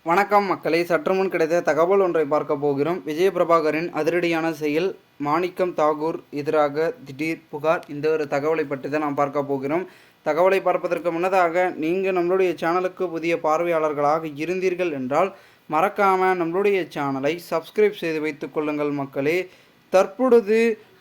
வணக்கம் மக்களே, சற்று முன் கிடைத்த தகவல் ஒன்றை பார்க்க போகிறோம். விஜயபிரபாகரின் அதிரடியான செயல், மாணிக்கம் தாகூர் எதிராக திடீர் புகார். இந்த ஒரு தகவலை பற்றி தான் நாம் பார்க்க போகிறோம். தகவலை பார்ப்பதற்கு முன்னதாக நீங்கள் நம்மளுடைய சேனலுக்கு புதிய பார்வையாளர்களாக இருந்தீர்கள் என்றால் மறக்காமல் நம்மளுடைய சேனலை சப்ஸ்கிரைப் செய்து வைத்துக் கொள்ளுங்கள் மக்களே. தற்பொழுது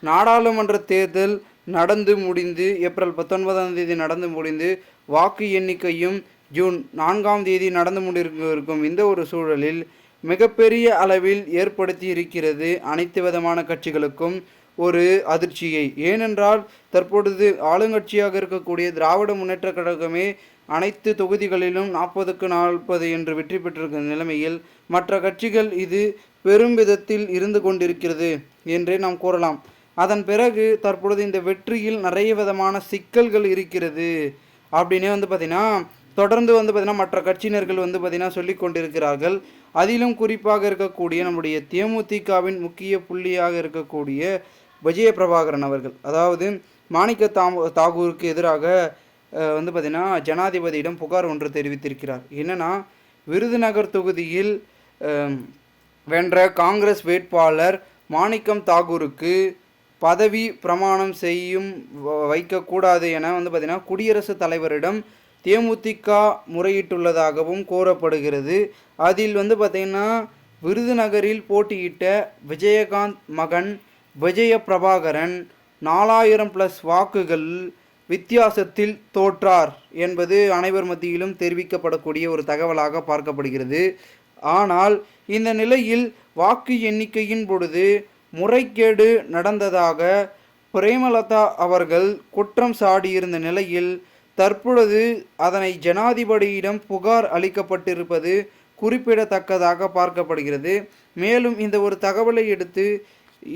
நாடாளுமன்ற தேர்தல் நடந்து முடிந்து ஏப்ரல் 19ஆம் தேதி நடந்து முடிந்து வாக்கு எண்ணிக்கையும் ஜூன் 4ஆம் தேதி நடந்து முடிந்திருக்கும் இந்த ஒரு சூழலில் மிகப்பெரிய அளவில் ஏற்படுத்தி இருக்கிறது அனைத்து விதமான கட்சிகளுக்கும் ஒரு அதிர்ச்சியை. ஏனென்றால் தற்பொழுது ஆளுங்கட்சியாக இருக்கக்கூடிய திராவிட முன்னேற்ற கழகமே அனைத்து தொகுதிகளிலும் 40க்கு 40 என்று வெற்றி பெற்றிருக்கிற நிலைமையில் மற்ற கட்சிகள் இது பெரும் விதத்தில் இருந்து கொண்டிருக்கிறது என்றே நாம் கூறலாம். அதன் பிறகு தற்பொழுது இந்த வெற்றியில் நிறைய விதமான சிக்கல்கள் இருக்கிறது அப்படின்னே பார்த்திங்கன்னா தொடர்ந்து பார்த்திங்கன்னா மற்ற கட்சியினர்கள் பார்த்திங்கன்னா சொல்லி கொண்டிருக்கிறார்கள். அதிலும் குறிப்பாக இருக்கக்கூடிய நம்முடைய தேமுதிகவின் முக்கிய புள்ளியாக இருக்கக்கூடிய விஜயபிரபாகரன் அவர்கள், அதாவது மாணிக்க தாகூருக்கு எதிராக பார்த்திங்கன்னா ஜனாதிபதியிடம் புகார் ஒன்று தெரிவித்திருக்கிறார். என்னென்னா, விருதுநகர் தொகுதியில் வென்ற காங்கிரஸ் வேட்பாளர் மாணிக்கம் தாகூருக்கு பதவி பிரமாணம் வைக்கக்கூடாது என பார்த்திங்கன்னா குடியரசுத் தலைவரிடம் தேமுதிக முறையிட்டுள்ளதாகவும் கூறப்படுகிறது. அதில் பார்த்திங்கன்னா விருதுநகரில் போட்டியிட்ட விஜயகாந்த் மகன் விஜயபிரபாகரன் 4000+ வாக்குகள் வித்தியாசத்தில் தோற்றார் என்பது அனைவர் மத்தியிலும் தெரிவிக்கப்படக்கூடிய ஒரு தகவலாக பார்க்கப்படுகிறது. ஆனால் இந்த நிலையில் வாக்கு எண்ணிக்கையின் பொழுது முறைகேடு நடந்ததாக பிரேமலதா அவர்கள் குற்றம் சாடியிருந்த நிலையில் தற்பொழுது அதனை ஜனாதிபதியிடம் புகார் அளிக்கப்பட்டிருப்பது குறிப்பிடத்தக்கதாக பார்க்கப்படுகிறது. மேலும் இந்த ஒரு தகவலை எடுத்து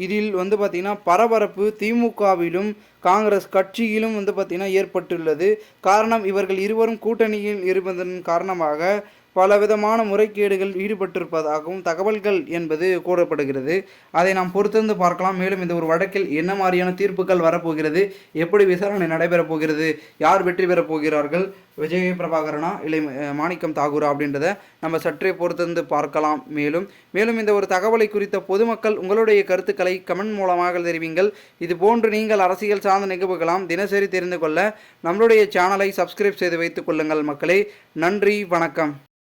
இதில் பார்த்திங்கன்னா பரபரப்பு திமுகவிலும் காங்கிரஸ் கட்சியிலும் பார்த்திங்கன்னா ஏற்பட்டுள்ளது. காரணம், இவர்கள் இருவரும் கூட்டணியில் இருப்பதன் காரணமாக பலவிதமான முறைகேடுகள் ஈடுபட்டிருப்பதாகவும் தகவல்கள் என்பது கூறப்படுகிறது. அதை நாம் பொறுத்திருந்து பார்க்கலாம். மேலும் இந்த ஒரு வழக்கில் என்ன மாதிரியான தீர்ப்புகள் வரப்போகிறது, எப்படி விசாரணை நடைபெறப் போகிறது, யார் வெற்றி பெறப் போகிறார்கள், விஜயபிரபாகரனா இல்லை மாணிக்கம் தாகூரா அப்படின்றத நம்ம சற்றே பொறுத்திருந்து பார்க்கலாம். மேலும் இந்த ஒரு தகவலை குறித்த பொதுமக்கள் உங்களுடைய கருத்துக்களை கமெண்ட் மூலமாக தெரிவிங்கள். இது போன்று நீங்கள் அரசியல் சார்ந்த நிகழ்வுகளாம் தினசரி தெரிந்து கொள்ள நம்மளுடைய சேனலை சப்ஸ்கிரைப் செய்து வைத்துக் கொள்ளுங்கள் மக்களே. நன்றி, வணக்கம்.